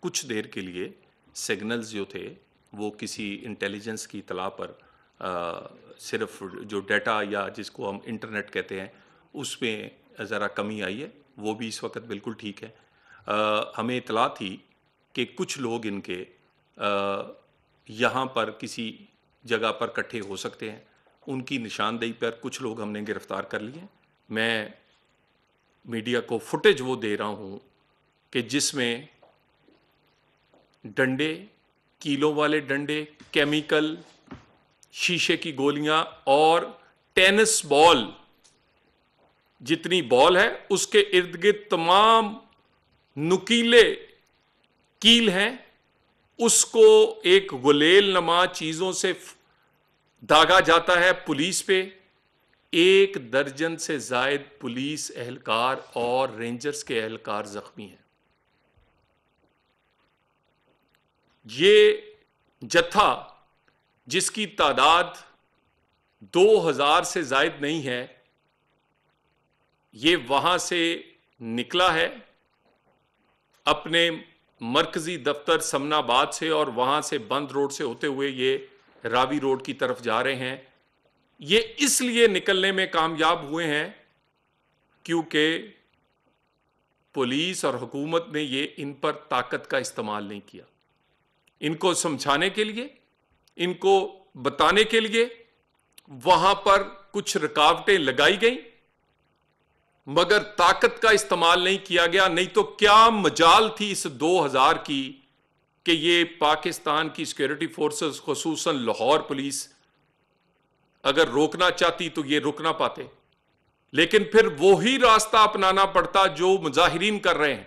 کچھ دیر کے لیے سگنلز جو تھے وہ کسی انٹیلیجنس کی اطلاع پر صرف جو ڈیٹا یا جس کو ہم انٹرنیٹ کہتے ہیں اس میں ذرا کمی آئی ہے، وہ بھی اس وقت بالکل ٹھیک ہے۔ ہمیں اطلاع تھی کہ کچھ لوگ ان کے یہاں پر کسی جگہ پر اکٹھے ہو سکتے ہیں، ان کی نشاندہی پر کچھ لوگ ہم نے گرفتار کر لیے ہیں۔ میں میڈیا کو فوٹیج وہ دے رہا ہوں کہ جس میں ڈنڈے، کیلوں والے ڈنڈے، کیمیکل، شیشے کی گولیاں اور ٹینس بال، جتنی بال ہے اس کے ارد گرد تمام نکیلے کیل ہیں، اس کو ایک غلیل نما چیزوں سے داغا جاتا ہے پولیس پہ۔ 1 درجن سے زائد پولیس اہلکار اور رینجرز کے اہلکار زخمی ہیں۔ یہ جتھا جس کی تعداد 2000 سے زائد نہیں ہے، یہ وہاں سے نکلا ہے اپنے مرکزی دفتر سمن آباد سے، اور وہاں سے بند روڈ سے ہوتے ہوئے یہ راوی روڈ کی طرف جا رہے ہیں۔ یہ اس لیے نکلنے میں کامیاب ہوئے ہیں کیونکہ پولیس اور حکومت نے یہ ان پر طاقت کا استعمال نہیں کیا۔ ان کو سمجھانے کے لیے، ان کو بتانے کے لیے وہاں پر کچھ رکاوٹیں لگائی گئیں، مگر طاقت کا استعمال نہیں کیا گیا۔ نہیں تو کیا مجال تھی اس 2000 کی کہ یہ پاکستان کی سیکورٹی فورسز خصوصاً لاہور پولیس اگر روکنا چاہتی تو یہ روک نہ پاتے، لیکن پھر وہی راستہ اپنانا پڑتا جو مظاہرین کر رہے ہیں۔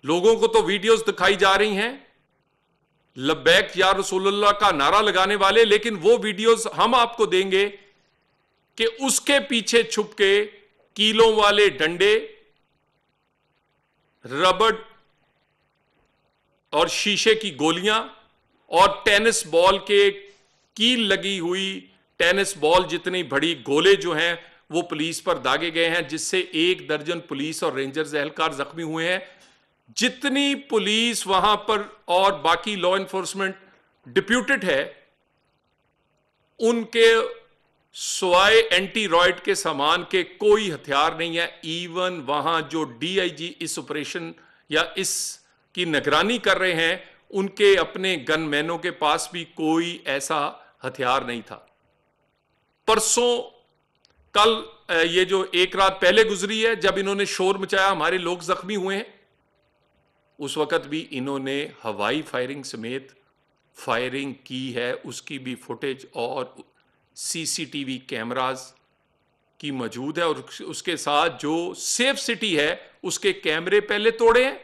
لوگوں کو تو ویڈیوز دکھائی جا رہی ہیں لبیک یا رسول اللہ کا نعرہ لگانے والے، لیکن وہ ویڈیوز ہم آپ کو دیں گے کہ اس کے پیچھے چھپ کے کیلوں والے ڈنڈے، ربڑ اور شیشے کی گولیاں اور ٹینس بال کے کیل لگی ہوئی ٹینس بال جتنی بڑی گولے جو ہیں وہ پولیس پر داغے گئے ہیں، جس سے 1 درجن پولیس اور رینجرز اہلکار زخمی ہوئے ہیں۔ جتنی پولیس وہاں پر اور باقی لا انفورسمنٹ ڈپیوٹڈ ہے، ان کے سوائے اینٹی رائٹ کے سامان کے کوئی ہتھیار نہیں ہے۔ ایون وہاں جو D I G us operation یا اس کی نگرانی کر رہے ہیں، ان کے اپنے گن مینوں کے پاس بھی کوئی ایسا ہتھیار نہیں تھا۔ پرسوں کل یہ جو 1 رات پہلے گزری ہے، جب انہوں نے شور مچایا ہمارے لوگ زخمی ہوئے ہیں، اس وقت بھی انہوں نے ہوائی فائرنگ سمیت فائرنگ کی ہے۔ اس کی بھی فوٹیج اور سی سی ٹی وی کیمراز کی موجود ہے، اور اس کے ساتھ جو سیف سٹی ہے اس کے کیمرے پہلے توڑے ہیں،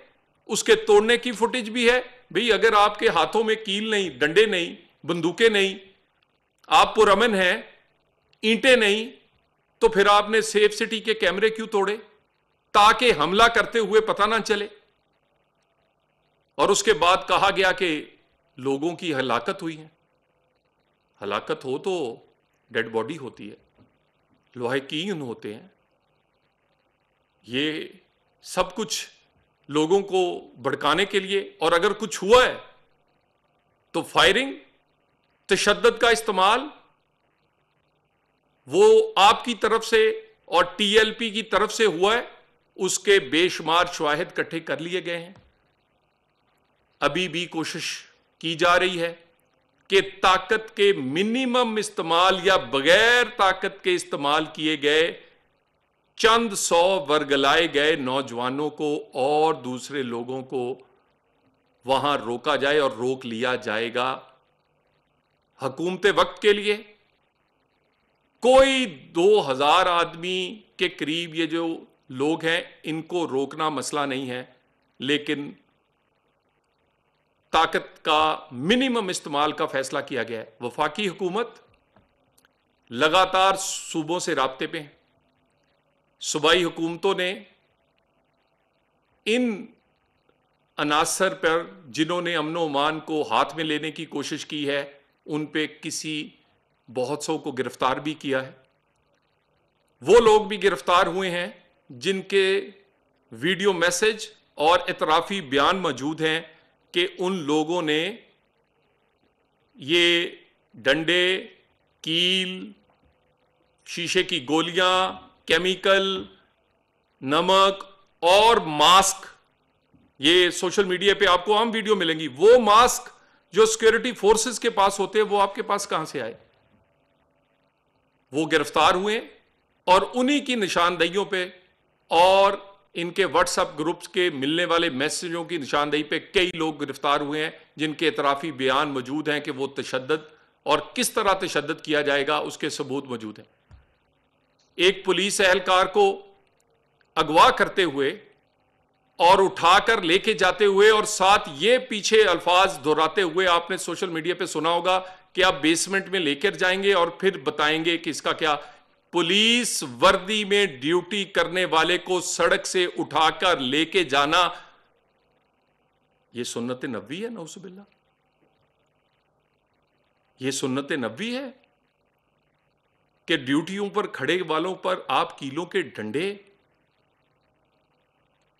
اس کے توڑنے کی فوٹیج بھی ہے۔ بھئی اگر آپ کے ہاتھوں میں کیل نہیں، ڈنڈے نہیں، بندوقیں نہیں، آپ پرامن ہیں، اینٹیں نہیں، تو پھر آپ نے سیف سٹی کے کیمرے کیوں توڑے؟ تاکہ حملہ کرتے ہوئے پتہ نہ چلے۔ اور اس کے بعد کہا گیا کہ لوگوں کی ہلاکت ہوئی ہے۔ ہلاکت ہو تو ڈیڈ باڈی ہوتی ہے، لواحقین ہوتے ہیں۔ یہ سب کچھ لوگوں کو بھڑکانے کے لیے، اور اگر کچھ ہوا ہے تو فائرنگ، تشدد کا استعمال، وہ آپ کی طرف سے اور ٹی ایل پی کی طرف سے ہوا ہے، اس کے بے شمار شواہد اکٹھے کر لیے گئے ہیں۔ ابھی بھی کوشش کی جا رہی ہے کہ طاقت کے منیمم استعمال یا بغیر طاقت کے استعمال کیے گئے چند 100 ورگلائے گئے نوجوانوں کو اور دوسرے لوگوں کو وہاں روکا جائے، اور روک لیا جائے گا۔ حکومت وقت کے لیے کوئی 2000 آدمی کے قریب یہ جو لوگ ہیں ان کو روکنا مسئلہ نہیں ہے، لیکن طاقت کا منیمم استعمال کا فیصلہ کیا گیا ہے۔ وفاقی حکومت لگاتار صوبوں سے رابطے پہ ہیں۔ صوبائی حکومتوں نے ان عناصر پر جنہوں نے امن و امان کو ہاتھ میں لینے کی کوشش کی ہے، ان پہ بہت سو کو گرفتار بھی کیا ہے۔ وہ لوگ بھی گرفتار ہوئے ہیں جن کے ویڈیو میسج اور اعترافی بیان موجود ہیں کہ ان لوگوں نے یہ ڈنڈے، کیل، شیشے کی گولیاں، کیمیکل، نمک اور ماسک، یہ سوشل میڈیا پہ آپ کو عام ویڈیو ملیں گی، وہ ماسک جو سیکورٹی فورسز کے پاس ہوتے ہیں وہ آپ کے پاس کہاں سے آئے؟ وہ گرفتار ہوئے اور انہی کی نشاندہیوں پہ اور ان کے واٹس ایپ گروپس کے ملنے والے میسجوں کی نشاندہی پہ کئی لوگ گرفتار ہوئے ہیں جن کے اعترافی بیان موجود ہیں کہ وہ تشدد اور کس طرح تشدد کیا جائے گا اس کے ثبوت موجود ہیں۔ ایک پولیس اہلکار کو اغوا کرتے ہوئے اور اٹھا کر لے کے جاتے ہوئے اور ساتھ یہ پیچھے الفاظ دہراتے ہوئے آپ نے سوشل میڈیا پہ سنا ہوگا کہ آپ بیسمنٹ میں لے کر جائیں گے اور پھر بتائیں گے کہ اس کا کیا۔ پولیس وردی میں ڈیوٹی کرنے والے کو سڑک سے اٹھا کر لے کے جانا یہ سنت نبوی ہے، نعوذ باللہ، یہ سنت نبوی ہے کہ ڈیوٹیوں پر کھڑے والوں پر آپ کیلوں کے ڈنڈے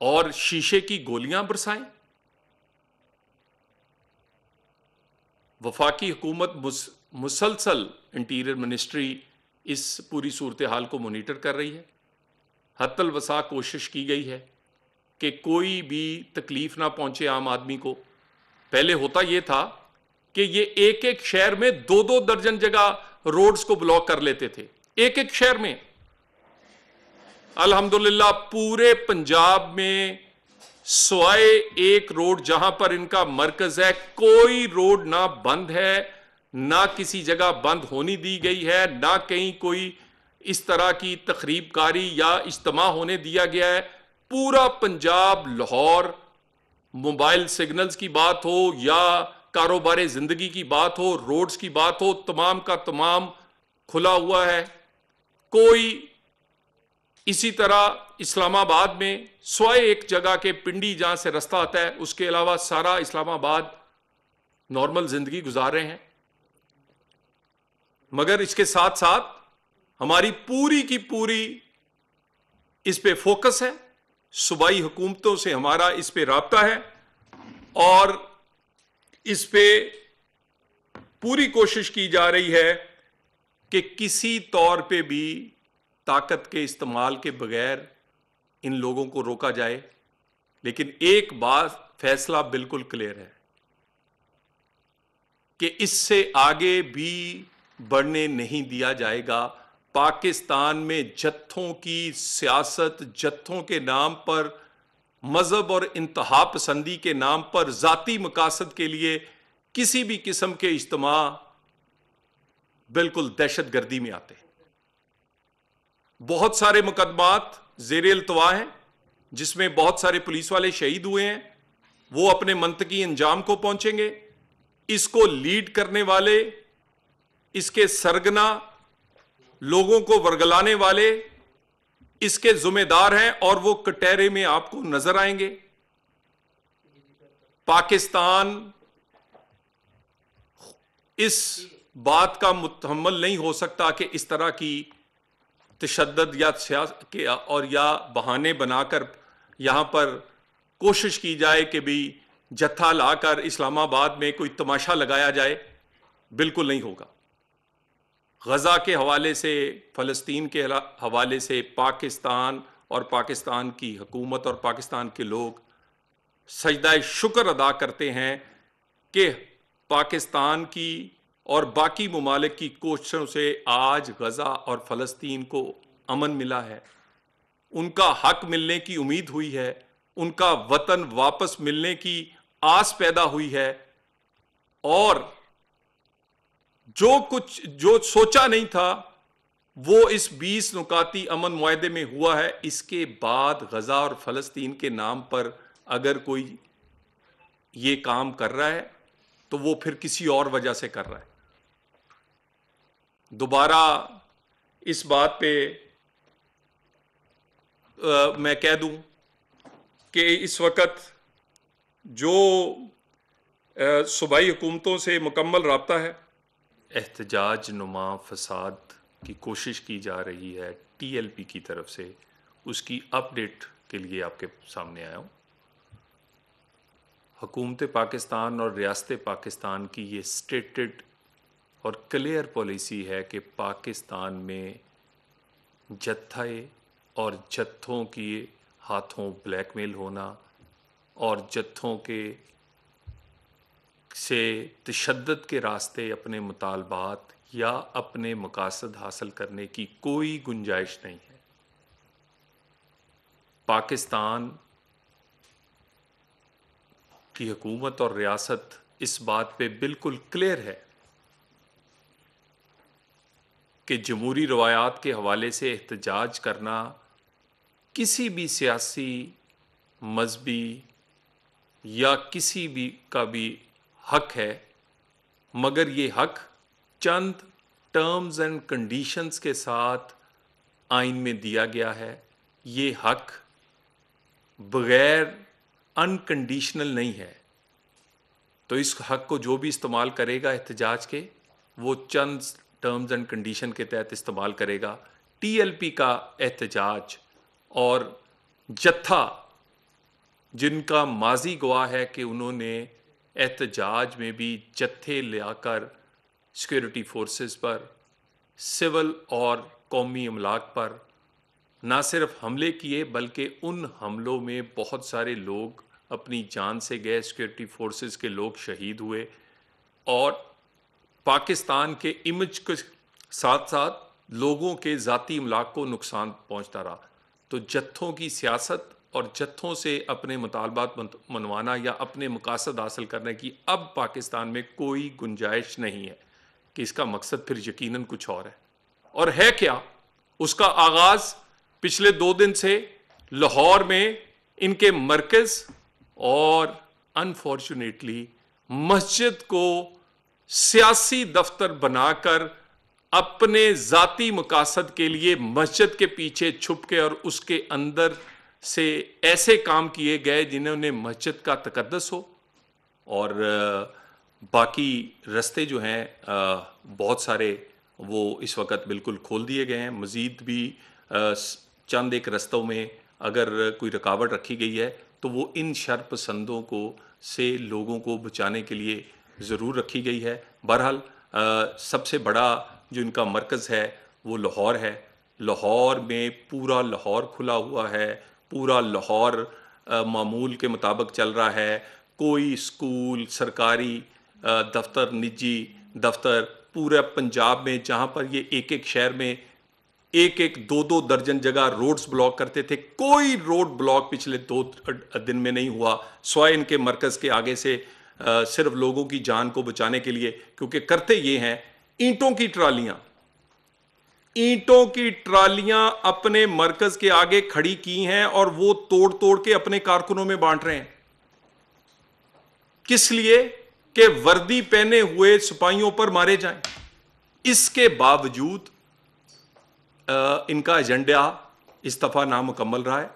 اور شیشے کی گولیاں برسائیں۔ وفاقی حکومت مسلسل انٹیریئر منسٹری اس پوری صورتحال کو مانیٹر کر رہی ہے، حتی الوسع کوشش کی گئی ہے کہ کوئی بھی تکلیف نہ پہنچے عام آدمی کو۔ پہلے ہوتا یہ تھا کہ یہ ایک ایک شہر میں 2-2 درجن جگہ روڈز کو بلاک کر لیتے تھے، ایک ایک شہر میں۔ الحمدللہ پورے پنجاب میں سوائے ایک روڈ جہاں پر ان کا مرکز ہے، کوئی روڈ نہ بند ہے، نہ کسی جگہ بند ہونی دی گئی ہے، نہ کہیں کوئی اس طرح کی تخریب کاری یا اجتماع ہونے دیا گیا ہے۔ پورا پنجاب، لاہور، موبائل سگنلز کی بات ہو یا کاروبار زندگی کی بات ہو، روڈز کی بات ہو، تمام کا تمام کھلا ہوا ہے۔ کوئی اسی طرح اسلام آباد میں سوائے ایک جگہ کے پنڈی جہاں سے رستہ آتا ہے، اس کے علاوہ سارا اسلام آباد نارمل زندگی گزار رہے ہیں۔ مگر اس کے ساتھ ساتھ ہماری پوری کی پوری اس پہ فوکس ہے، صوبائی حکومتوں سے ہمارا اس پہ رابطہ ہے اور اس پہ پوری کوشش کی جا رہی ہے کہ کسی طور پہ بھی طاقت کے استعمال کے بغیر ان لوگوں کو روکا جائے۔ لیکن ایک بات فیصلہ بالکل کلیئر ہے کہ اس سے آگے بھی بڑھنے نہیں دیا جائے گا۔ پاکستان میں جتھوں کی سیاست، جتھوں کے نام پر، مذہب اور انتہا پسندی کے نام پر، ذاتی مقاصد کے لیے کسی بھی قسم کے اجتماع بالکل دہشت گردی میں آتے ہیں۔ بہت سارے مقدمات زیر التوا ہیں جس میں بہت سارے پولیس والے شہید ہوئے ہیں، وہ اپنے منطقی انجام کو پہنچیں گے۔ اس کو لیڈ کرنے والے، اس کے سرگنا لوگوں کو ورگلانے والے اس کے ذمہ دار ہیں اور وہ کٹہرے میں آپ کو نظر آئیں گے۔ پاکستان اس بات کا متحمل نہیں ہو سکتا کہ اس طرح کی تشدد یا بہانے بنا کر یہاں پر کوشش کی جائے کہ بھی جتھا لا کر اسلام آباد میں کوئی تماشا لگایا جائے۔ بالکل نہیں ہوگا۔ غزہ کے حوالے سے، فلسطین کے حوالے سے پاکستان اور پاکستان کی حکومت اور پاکستان کے لوگ سجدہ شکر ادا کرتے ہیں کہ پاکستان کی اور باقی ممالک کی کوششوں سے آج غزہ اور فلسطین کو امن ملا ہے، ان کا حق ملنے کی امید ہوئی ہے، ان کا وطن واپس ملنے کی آس پیدا ہوئی ہے، اور جو سوچا نہیں تھا وہ اس 20 نکاتی امن معاہدے میں ہوا ہے۔ اس کے بعد غزہ اور فلسطین کے نام پر اگر کوئی یہ کام کر رہا ہے تو وہ پھر کسی اور وجہ سے کر رہا ہے۔ دوبارہ اس بات پہ میں کہہ دوں کہ اس وقت جو صوبائی حکومتوں سے مکمل رابطہ ہے، احتجاج نما فساد کی کوشش کی جا رہی ہے TLP کی طرف سے، اس کی اپ ڈیٹ کے لیے آپ کے سامنے آیا ہوں۔ حکومت پاکستان اور ریاست پاکستان کی یہ اسٹیٹڈ اور کلیئر پالیسی ہے کہ پاکستان میں جتھے اور جتھوں کی ہاتھوں بلیک میل ہونا اور جتھوں کے سے تشدد کے راستے اپنے مطالبات یا اپنے مقاصد حاصل کرنے کی کوئی گنجائش نہیں ہے. پاکستان کی حکومت اور ریاست اس بات پہ بالکل کلیئر ہے کہ جمہوری روایات کے حوالے سے احتجاج کرنا کسی بھی سیاسی، مذہبی یا کسی بھی کا بھی حق ہے، مگر یہ حق چند ٹرمز اینڈ کنڈیشنز کے ساتھ آئین میں دیا گیا ہے. یہ حق بغیر انکنڈیشنل نہیں ہے. تو اس حق کو جو بھی استعمال کرے گا احتجاج کے، وہ چند ٹرمز اینڈ کنڈیشن کے تحت استعمال کرے گا. ٹی ایل پی کا احتجاج اور جتھا جن کا ماضی گواہ ہے کہ انہوں نے احتجاج میں بھی جتھے لیا کر سیکورٹی فورسز پر، سول اور قومی املاک پر نہ صرف حملے کیے بلکہ ان حملوں میں بہت سارے لوگ اپنی جان سے گئے، سیکورٹی فورسز کے لوگ شہید ہوئے اور پاکستان کے امیج کے ساتھ ساتھ لوگوں کے ذاتی املاک کو نقصان پہنچتا رہا. تو جتھوں کی سیاست اور جتھوں سے اپنے مطالبات منوانا یا اپنے مقاصد حاصل کرنے کی اب پاکستان میں کوئی گنجائش نہیں ہے کہ اس کا مقصد پھر یقیناً کچھ اور ہے. اور ہے کیا؟ اس کا آغاز پچھلے 2 دن سے لاہور میں ان کے مرکز اور انفارچونیٹلی مسجد کو سیاسی دفتر بنا کر اپنے ذاتی مقاصد کے لیے مسجد کے پیچھے چھپ کے اور اس کے اندر سے ایسے کام کیے گئے جنہوں نے مسجد کا تقدس ہو. اور باقی رستے جو ہیں بہت سارے وہ اس وقت بالکل کھول دیے گئے ہیں. مزید بھی چند ایک رستوں میں اگر کوئی رکاوٹ رکھی گئی ہے تو وہ ان شر پسندوں کو سے لوگوں کو بچانے کے لیے ضرور رکھی گئی ہے. بہرحال سب سے بڑا جو ان کا مرکز ہے وہ لاہور ہے. لاہور میں پورا لاہور کھلا ہوا ہے، پورا لاہور معمول کے مطابق چل رہا ہے. کوئی اسکول، سرکاری دفتر، نجی دفتر پورے پنجاب میں جہاں پر یہ ایک ایک شہر میں 2 درجن جگہ روڈز بلاک کرتے تھے، کوئی روڈ بلاک پچھلے 2 دن میں نہیں ہوا سوائے ان کے مرکز کے آگے سے صرف لوگوں کی جان کو بچانے کے لیے. کیونکہ کرتے یہ ہیں، اینٹوں کی ٹرالیاں اپنے مرکز کے آگے کھڑی کی ہیں اور وہ توڑ کے اپنے کارکنوں میں بانٹ رہے ہیں. کس لیے؟ کہ وردی پہنے ہوئے سپاہیوں پر مارے جائیں. اس کے باوجود ان کا ایجنڈا اس دفعہ نامکمل رہا ہے.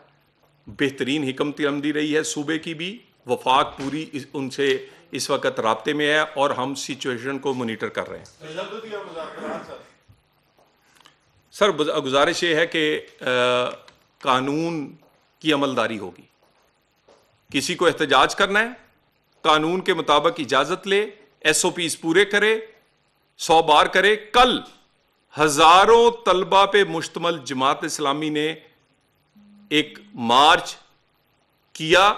بہترین حکمت عملی رہی ہے صوبے کی بھی. وفاق پوری ان سے اس وقت رابطے میں ہے اور ہم سچویشن کو مانیٹر کر رہے ہیں. سر گزارش یہ ہے کہ قانون کی عملداری ہوگی. کسی کو احتجاج کرنا ہے قانون کے مطابق اجازت لے، ایس او پیز پورے کرے، 100 بار کرے. کل ہزاروں طلبہ پہ مشتمل جماعت اسلامی نے ایک مارچ کیا.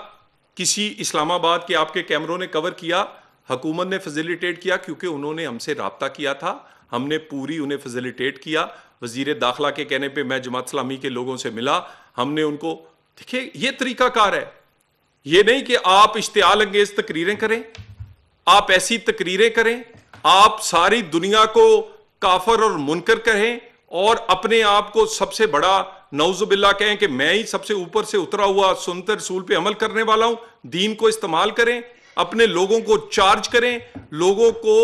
کسی اسلام آباد کے آپ کے کیمروں نے کور کیا، حکومت نے فیسیلیٹیٹ کیا کیونکہ انہوں نے ہم سے رابطہ کیا تھا. ہم نے پوری انہیں فیسیلیٹیٹ کیا. وزیر داخلہ کے کہنے پہ میں جماعت اسلامی کے لوگوں سے ملا. ہم نے ان کو دیکھیں، یہ طریقہ کار ہے. یہ نہیں کہ آپ اشتعال انگیز تقریریں کریں، آپ ایسی تقریریں کریں، آپ ساری دنیا کو کافر اور منکر کہیں اور اپنے آپ کو سب سے بڑا نعوذ باللہ کہیں کہ میں ہی سب سے اوپر سے اترا ہوا سنت رسول پہ عمل کرنے والا ہوں. دین کو استعمال کریں، اپنے لوگوں کو چارج کریں، لوگوں کو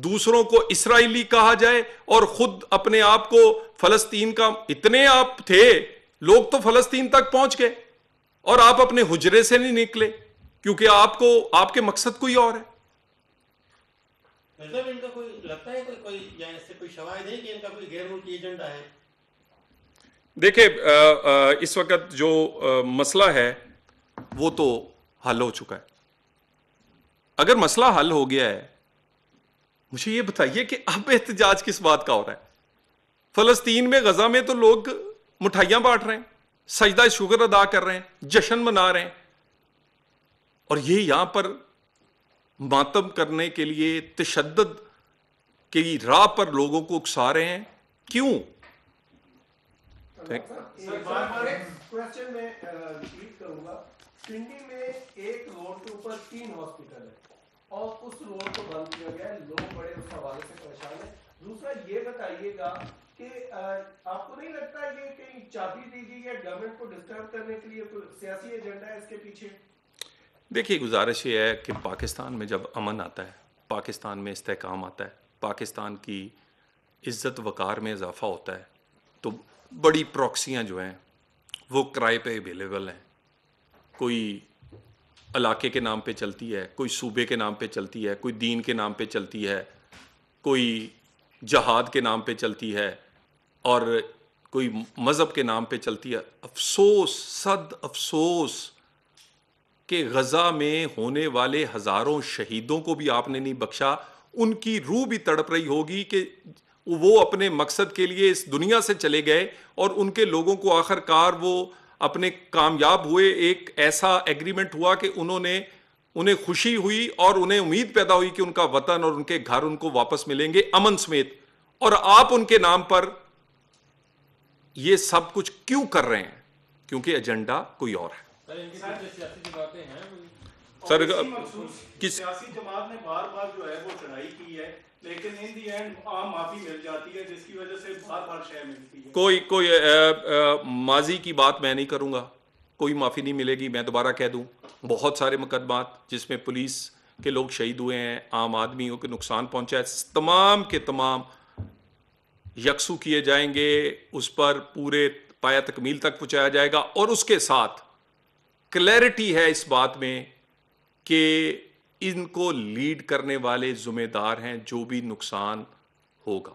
دوسروں کو اسرائیلی کہا جائے اور خود اپنے آپ کو فلسطین کا. اتنے آپ تھے لوگ تو فلسطین تک پہنچ گئے اور آپ اپنے حجرے سے نہیں نکلے کیونکہ آپ کے مقصد کوئی اور ہے. ان کا کوئی لگتا ہے کوئی یا اس سے کوئی شواہد ہے کہ ان کا کوئی غیر ملکی ایجنڈا ہے؟ دیکھیں اس وقت جو مسئلہ ہے وہ تو حل ہو چکا ہے. اگر مسئلہ حل ہو گیا ہے، مجھے یہ بتائیے کہ اب احتجاج کس بات کا ہو رہا ہے؟ فلسطین میں، غزہ میں تو لوگ مٹھائیاں بانٹ رہے ہیں، سجدہ شکر ادا کر رہے ہیں، جشن منا رہے ہیں، اور یہ یہاں پر ماتم کرنے کے لیے تشدد کی راہ پر لوگوں کو اکسا رہے ہیں. کیوں؟ کوسچن میں ریپیٹ کروں گا. پنڈی میں ایک روڈ کے اوپر 3 ہاسپٹل ہے اور اس روڈ کو بند کیا گیا ہے. لوگ بڑے اس حوالے سے پریشان ہیں. دوسرا یہ بتائیے گا کہ آپ کو نہیں لگتا یہ کہیں چابی دی گئی ہے گورنمنٹ کو ڈسٹرب کرنے کے لیے؟ کوئی سیاسی ایجنڈا ہے اس کے پیچھے؟ دیکھیے، گزارش یہ ہے کہ پاکستان میں جب امن آتا ہے، پاکستان میں استحکام آتا ہے، پاکستان کی عزت وقار میں اضافہ ہوتا ہے، تو بڑی پراکسیاں جو ہیں وہ کرائے پہ اویلیبل ہیں. کوئی علاقے کے نام پہ چلتی ہے، کوئی صوبے کے نام پہ چلتی ہے، کوئی دین کے نام پہ چلتی ہے، کوئی جہاد کے نام پہ چلتی ہے، اور کوئی مذہب کے نام پہ چلتی ہے. افسوس، صد افسوس کہ غزہ میں ہونے والے ہزاروں شہیدوں کو بھی آپ نے نہیں بخشا. ان کی روح بھی تڑپ رہی ہوگی کہ وہ اپنے مقصد کے لیے اس دنیا سے چلے گئے اور ان کے لوگوں کو آخر کار وہ اپنے کامیاب ہوئے. ایک ایسا ایگریمنٹ ہوا کہ انہیں خوشی ہوئی اور انہیں امید پیدا ہوئی کہ ان کا وطن اور ان کے گھر ان کو واپس ملیں گے امن سمیت، اور آپ ان کے نام پر یہ سب کچھ کیوں کر رہے ہیں؟ کیونکہ ایجنڈا کوئی اور ہے. سر کس سیاسی جماعت نے بار بار جو ہے وہ چڑھائی کی ہے، لیکن ان دی اینڈ عام معافی مل جاتی ہے، جس کی وجہ سے بار بار شے ملتی ہے. کوئی ماضی کی بات میں نہیں کروں گا، کوئی معافی نہیں ملے گی. میں دوبارہ کہہ دوں، بہت سارے مقدمات جس میں پولیس کے لوگ شہید ہوئے ہیں، عام آدمیوں کو نقصان پہنچا ہے، تمام کے تمام یکسو کیے جائیں گے، اس پر پورے پایا تکمیل تک پہنچایا جائے گا. اور اس کے ساتھ کلیئرٹی ہے اس بات میں کہ ان کو لیڈ کرنے والے ذمہ دار ہیں جو بھی نقصان ہوگا.